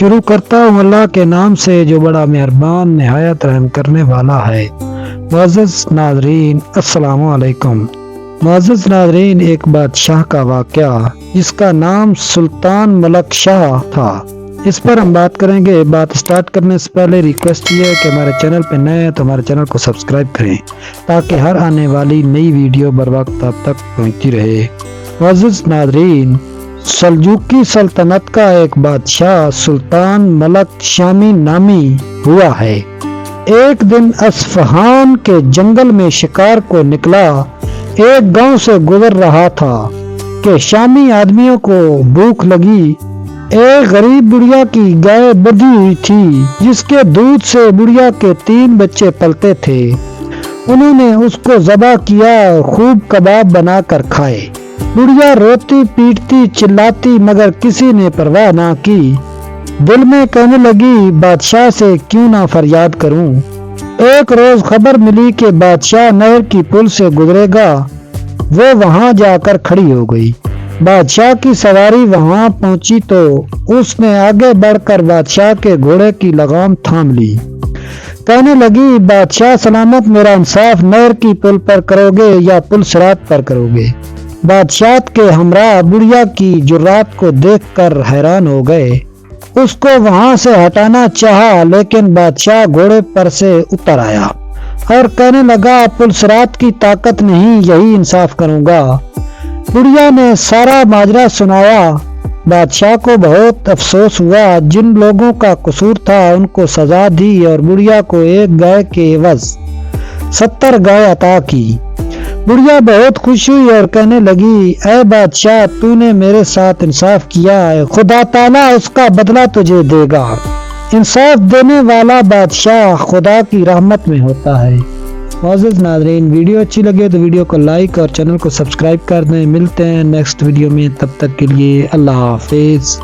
شروع کرتا ہوں اللہ کے نام سے جو بڑا مہربان نہایت رحم کرنے والا ہے۔ معزز ناظرین السلام علیکم۔ معزز ناظرین، ایک بادشاہ کا واقعہ جس کا نام سلطان ملک شاہ تھا، اس پر ہم بات کریں گے۔ بات سٹارٹ کرنے سے پہلے ریکویسٹ یہ ہے کہ ہمارے چینل پہ نئے ہیں تو ہمارے چینل کو سبسکرائب کریں تاکہ ہر آنے والی نئی ویڈیو بر وقت آپ تک پہنچتی رہے۔ معزز ناظرین، سلجوقی سلطنت کا ایک بادشاہ سلطان ملک شامی نامی ہوا ہے۔ ایک دن اصفہان کے جنگل میں شکار کو نکلا، ایک گاؤں سے گزر رہا تھا کہ شامی آدمیوں کو بھوک لگی۔ ایک غریب بڑھیا کی گائے بدھی ہوئی تھی جس کے دودھ سے بڑھیا کے 3 بچے پلتے تھے۔ انہوں نے اس کو ذبح کیا اور خوب کباب بنا کر کھائے۔ بڑھیا روتی پیٹتی چلاتی مگر کسی نے پرواہ نہ کی۔ دل میں کہنے لگی بادشاہ سے کیوں نہ فریاد کروں۔ ایک روز خبر ملی کہ بادشاہ نہر کی پل سے گزرے گا۔ وہ وہاں جا کر کھڑی ہو گئی۔ بادشاہ کی سواری وہاں پہنچی تو اس نے آگے بڑھ کر بادشاہ کے گھوڑے کی لگام تھام لی۔ کہنے لگی بادشاہ سلامت، میرا انصاف نہر کی پل پر کرو گے یا پل صراط پر کرو گے؟ بادشاہ کے ہمراہ بڑھیا کی جرات کو دیکھ کر حیران ہو گئے۔ اس کو وہاں سے ہٹانا چاہا لیکن بادشاہ گھوڑے پر سے اتر آیا اور کہنے لگا پل صراط کی طاقت نہیں، یہی انصاف کروں گا۔ بڑھیا نے سارا ماجرا سنایا۔ بادشاہ کو بہت افسوس ہوا۔ جن لوگوں کا قصور تھا ان کو سزا دی اور بڑھیا کو 1 گائے کے عوض 70 گائے عطا کی۔ بڑھیا بہت خوش ہوئی اور کہنے لگی اے بادشاہ، تو نے میرے ساتھ انصاف کیا ہے، خدا تعالیٰ اس کا بدلہ تجھے دے گا۔ انصاف دینے والا بادشاہ خدا کی رحمت میں ہوتا ہے۔ معزز ناظرین، ویڈیو اچھی لگے تو ویڈیو کو لائک اور چینل کو سبسکرائب کر دیں۔ ملتے ہیں نیکسٹ ویڈیو میں، تب تک کے لیے اللہ حافظ۔